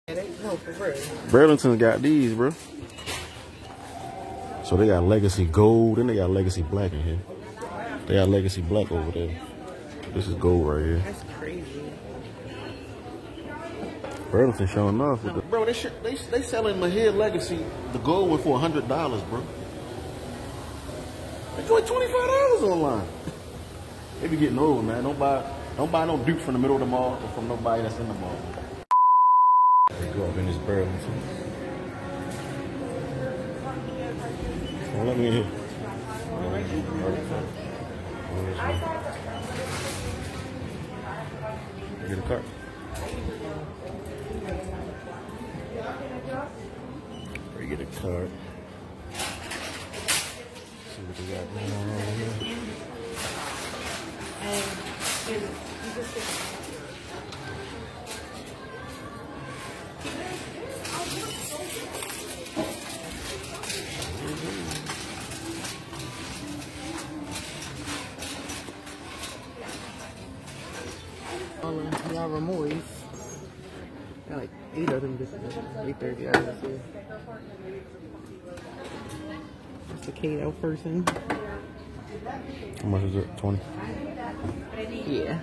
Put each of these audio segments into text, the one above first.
No, for real. Burlington got these, bro. So they got Legacy Gold, and they got Legacy Black in here. They got Legacy Black over there. This is gold right here. That's crazy. Burlington showing off with the bro. They selling Mahir Legacy the gold one for $100, bro. They doing $25 online. They be getting old, man. Don't buy no Duke from the middle of the mall or from nobody that's in the mall. They go up in this Burlington. Well, let me in here. Get a cart. Get a cart. See what they got going on over here. Yara Moyes. Got like 8 of them. This is 830 hours here. That's the Kato person. How much is it? 20? Yeah.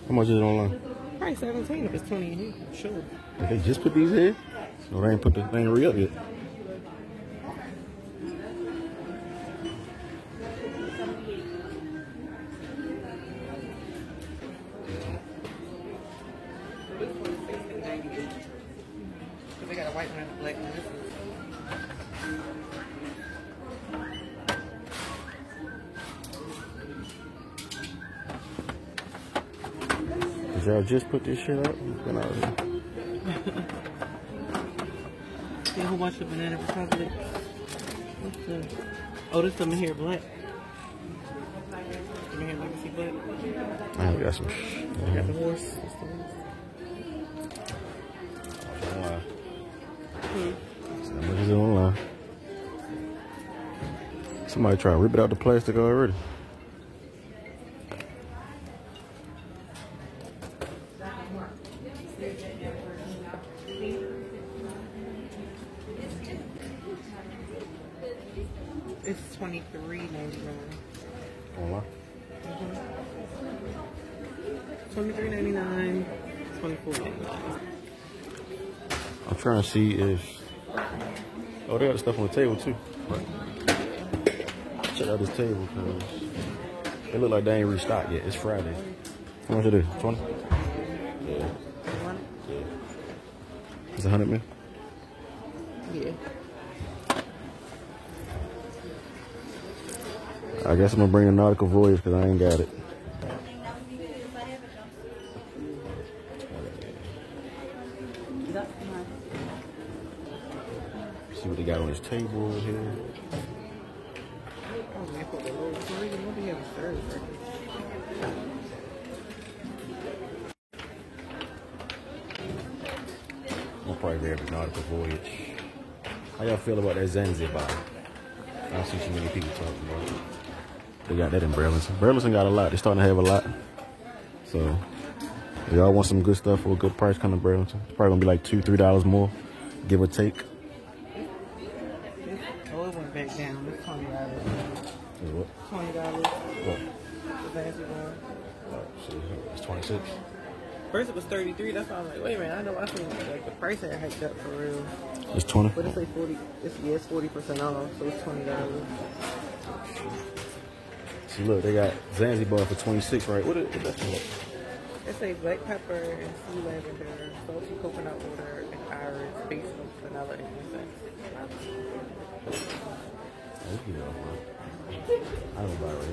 How much is it online? Probably 17 if it's 20 in here. Sure. Did they just put these here? No, they ain't re-up yet. They got a white one and a black one. Did y'all just put this shit up? It's been out here. See a whole bunch of Banana Republic. What's the... Oh, this is Mahir Black. Mahir Legacy Black. I got some. I got the horse. That's the horse. So how much is it online? Somebody try to rip it out the plastic already. It's $23.99. Online? $23.99. $24.99. I'm trying to see if... Oh, they got the stuff on the table too. Right. Check out this table because it look like they ain't restocked yet. It's Friday. How much it is? 20? Yeah. It's 100 man? Yeah. I guess I'm gonna bring a Nautical Voyage because I ain't got it. See what they got on this table over here. Oh, man, put the little three. What do you have a third for? I'm probably grab the Nautical Voyage. How y'all feel about that Zanzibar? I don't see too many people talking about it. They got that in Burlington. Burlington got a lot. They're starting to have a lot. So, if y'all want some good stuff for a good price, come to Burlington. It's probably going to be like $2, $3 more, give or take. Oh, it went back down. It's $20. Is what? $20. What? The Zanzibar. It's 26. First it was 33. That's why I'm like, wait a minute. I know I feel like the price had hiked up for real. It's 20. But it's like 40. It's 40% off, so it's $20. See, look, they got Zanzibar for 26, right? What that's for? It's a black pepper and sea lavender, salty coconut water, and iris, based on vanilla and incense. I don't buy it right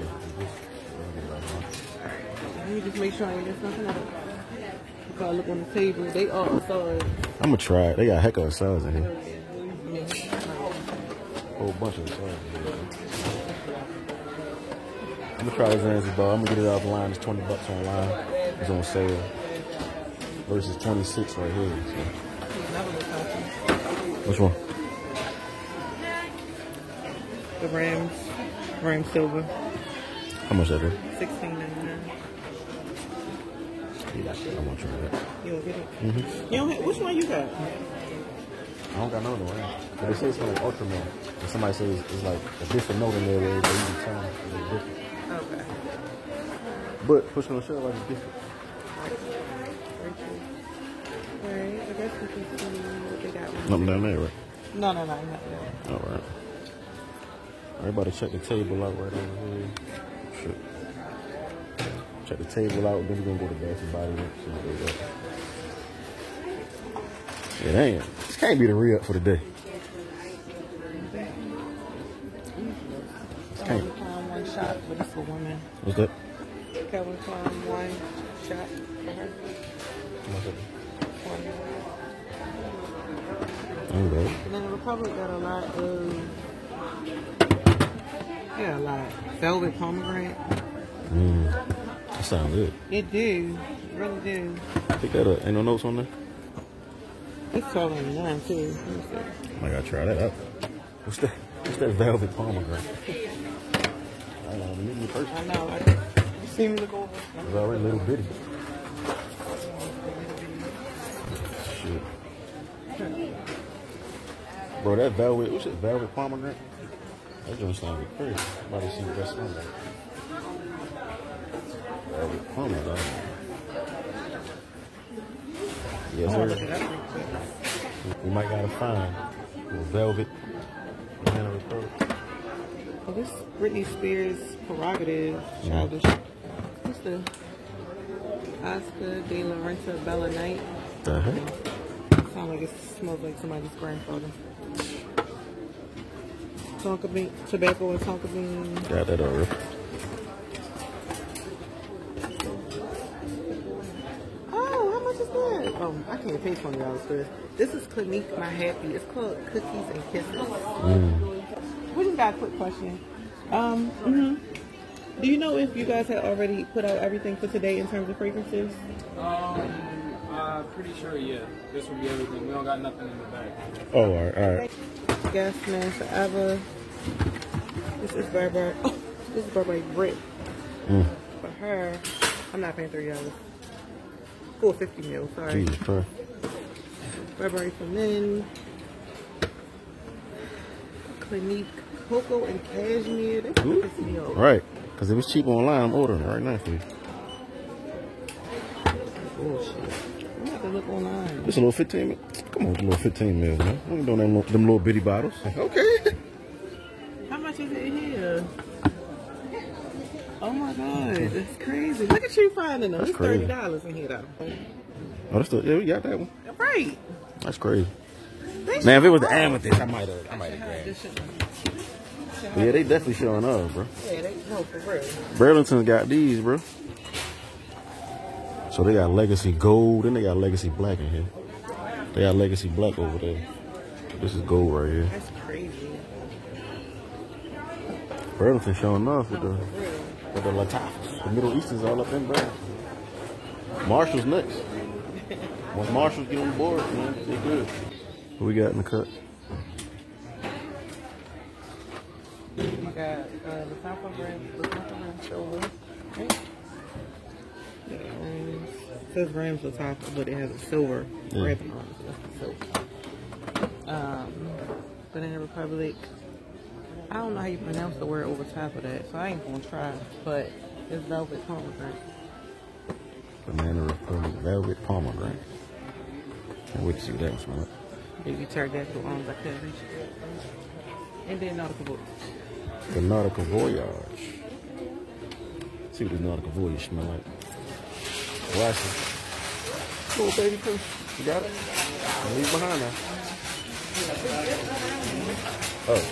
here. You just make sure I ain't miss nothing else. If I look on the table, they all saw it. I'm gonna try it. They got a heck of a size in here. Whole bunch of size in here. I'm gonna try the Zanzibar. I'm gonna get it offline. It's $20 online. It's on sale. Versus 26 right here. So. Which one? The Ram Silver. How much that is? $16.99. Yeah, I want to try that. You don't get it? Mm-hmm. You don't have, which one you got? I don't got none of them. But they say it's like Ultraman. And somebody says it's like a different note in there where they use the tone. It's different. Okay. But pushing on the shell like it's different. Alright, I guess we can see what they got. Nothing down there, right? No, not that. All right. Everybody check the table out right over here. Shit. Check the table out, then we're gonna go to Bath and Body Works. See what they got. Yeah, damn. This can't be the re-up for the day. Calvin Klein one shot, but it's for women. What's that? Calvin Klein one shot for her. What's that? One. Okay. And then the Republic got a lot of, yeah, a lot. Velvet pomegranate. That sounds good. It do, it really do. Pick that up. Ain't no notes on there? It's $12.99 too. Let me see. I gotta try that out. What's that? What's that velvet pomegranate? I don't know. Meet me first. I know. You see me look over. It's already a little bitty. Shit. Bro, that velvet, what's it? Velvet pomegranate? That joint sounds crazy. I'm about to see what that smells like. Velvet pomegranate. Yes, Oh, look at sir. that real quick. We might gotta find a velvet Banana Republic. Oh, this Britney Spears prerogative, childish. What's the Oscar De La Renta Bella Night? The heck? Sound like it smells like somebody's grandfather. Tonka bean, tobacco and tonka bean. Got that already. Oh, how much is that? Oh, I can't pay $20 for this. This is Clinique My Happy. It's called Cookies and Kisses. We just got a quick question. Do you know if you guys had already put out everything for today in terms of fragrances? Pretty sure, yeah. This will be everything. We don't got nothing in the bag. Oh, all right, all right. Gas Man Forever. This is Burberry. Oh, this is Burberry Brit. For her, I'm not paying $30. Full 50 mil, sorry. Jesus Christ. Burberry for men. Clinique Cocoa and Cashmere. That's what pisses me off. Right. Because if it's cheap online, I'm ordering it right now for you. Bullshit. I'm not gonna look online. This a little 15 mil. Come on, it's a little 15 mil, man. We ain't doing them little bitty bottles. Okay. How much is it in here? Oh my god, that's crazy. Look at you finding them. That's It's crazy. $30 in here though. Oh, that's the, yeah, we got that one. Right. That's crazy. They Man, if it was should- the amethyst, I might have grabbed This it. shit- Yeah, they definitely showing up, bro. Yeah, they no for real. Burlington's got these, bro. So they got Legacy Gold, and they got Legacy Black in here. They got Legacy Black over there. This is gold right here. That's crazy. Burlington showing off with No, the for real. with the Latifahs. The Middle Eastern's all up in Burlington. Marshall's next. Once Marshalls get on board, man, they good. What we got in the cut? You got the Papa brand silver. Right? Yeah, Rams. It says Rams on top, but it has a silver ribbon on it. So that's the silver. Banana Republic. I don't know how you pronounce the word over top of that, so I ain't gonna try. But it's velvet pomegranate. Banana Republic Velvet Pomegranate. Can't wait to see what that one smells like. Baby pterodactyl arms like that. And then nautical boots. The Nautical Voyage. See what this Nautical Voyage smell like. Glasses. Cool, baby, too. You got it? Don't leave behind now. Oh, shit.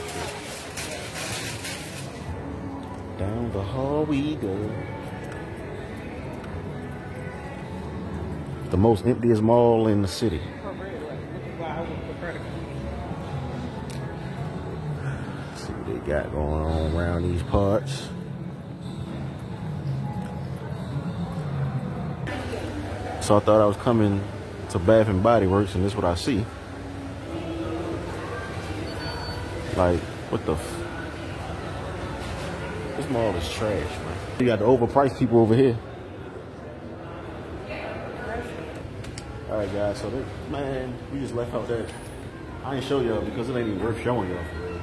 Down the hall we go. The most emptiest mall in the city. For real, like, which is why I would prefer to See what they got going on around these parts. So I thought I was coming to Bath and Body Works, and this is what I see. Like, what the f? This mall is trash, man. You got the overpriced people over here. All right, guys. So, man, we just left out that. I ain't show y'all because it ain't even worth showing y'all for real.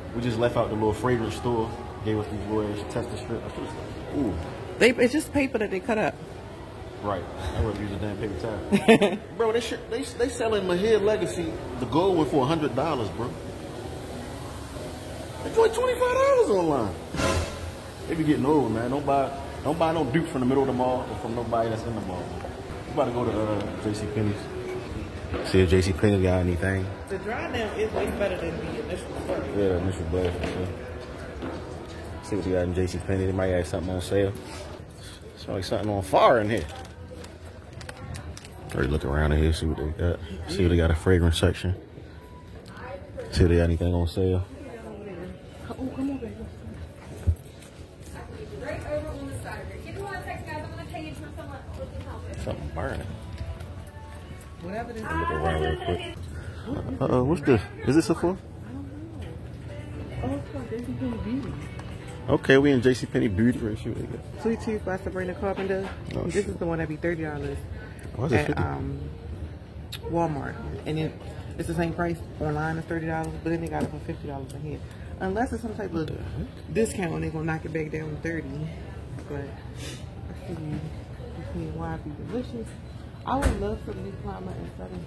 But we just left out the little fragrance store. Gave us these little tester strips. Ooh. It's just paper that they cut up. Right. I would use a damn paper towel. Bro, they selling Mahir Legacy, the gold one, for $100, bro. They join $25 online. They be getting over, man. Don't buy no dupes from the middle of the mall or from nobody that's in the mall. You about to go to JCPenney's. See if JCPenney's got anything. The dry down is way better than the initial blast. Yeah, the initial blast. See what they got in JCPenney. They might have something on sale. It's like something on fire in here. Already look around in here, see what they got. See if they got a fragrance section. See if they got anything on sale. Oh, come on, baby. Right over on the side. Give me 1 second, guys. I'm going to change my someone with the helmet. Something burning. Whatever this is. Look around real quick. What's this? Is this a for? Oh, it's called JCPenney Beauty. Okay, we in JCPenney Beauty. Right, see what they got. Sweet Tooth by Sabrina Carpenter. Oh, This shit. is the one that be $30 What's it, at 50? Walmart. And then it's the same price online as $30, but then they got it for $50 a head. Unless it's some type of discount and they're going to knock it back down to $30. But I see between why be delicious. I would love for the new climate instead of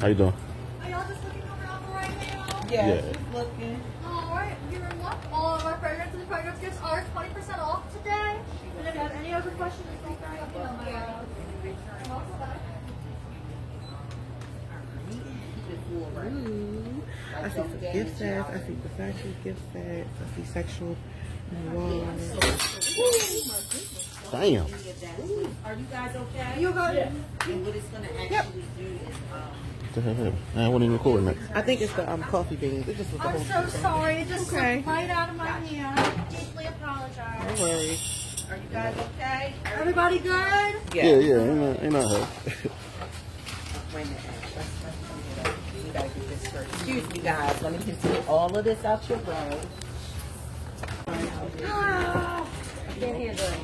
How you doing? Are y'all just looking around right now? yes, Yeah. just looking. Alright, you're in luck. All of our fragrances and fragrance gifts are 20% off today. And if you have any other questions, feel free to email me. Ooh. I see some gift sets. I see Versace gift sets. I see sexual walls. Damn. Are you guys okay? You got it. And what it's going to actually do is, What the hell? I wasn't even recording that. I think it's the coffee beans. It just was the I'm whole so sorry. It just Okay. slipped right out of my hand. Deeply apologize. No worries. are you guys okay? Everybody good? Yeah, ain't not her. Wait a minute. We got to get this first. Excuse me, guys. Let me just get all of this out your way. Ah, I can't handle it.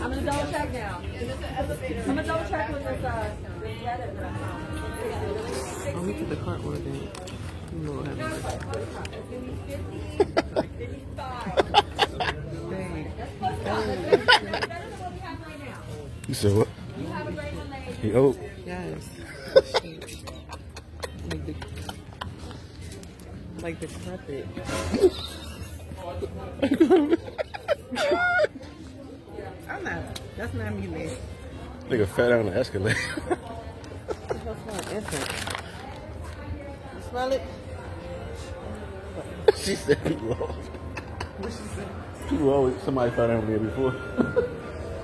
I'm gonna double check now. I'm gonna double check with this Reddit. Oh, we put the cart word in. You know what happened. You said what? You have a great one, ladies. He old. Yes. Like the carpet. I'm not. That's not me, man. Nigga fell down the escalator. That's not essence. You smell it? She said he lost. What she said? People always, somebody fell down there before.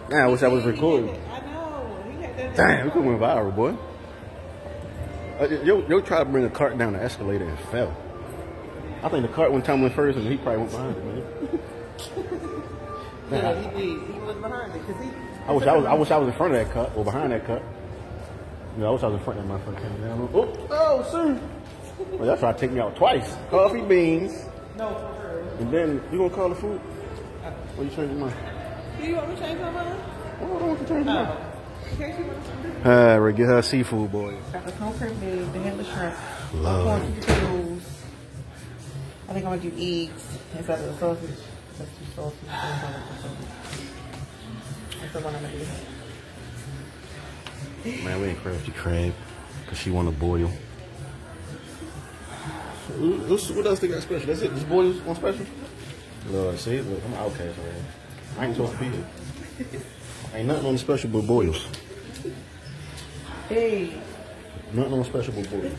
Man, I wish I was recording. I know. He had that. Damn, we could went viral, boy. Yo tried to bring a cart down the escalator and fell. I think the cart one time went first and he probably went behind it, man. Yeah, he did. He was behind it because he. I wish I was in front of that cut or behind that cut. You know, I wish I was in front of that motherfucker came down. Oh, sir. Well, y'all try to take me out twice. Coffee beans. No, for real. And then you gonna call the food? Or you change your mind? Do you want me to change my mind? I don't want to change your mind. In case you want something. Right, get her seafood, boy. Got the concrete made, the headless shrimp, Love. corn potatoes. I think I'm gonna do eggs instead of the sausage. Let's do sausage. That's the one I'm gonna do. Man, we ain't crafty crab because she want to boil. What else they got special? That's it? Just boils on special? Lord, see, look, I'm an outcast right here. I ain't supposed to be here. Ain't nothing on the special but boils. Hey. Nothing on the special but boils.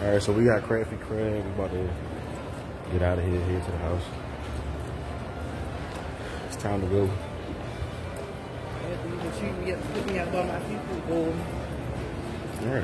Alright, so we got crafty crab. We about to get out of here, head to the house. It's time to go. You can treat me up, put me up on my seafood bowl. Alright.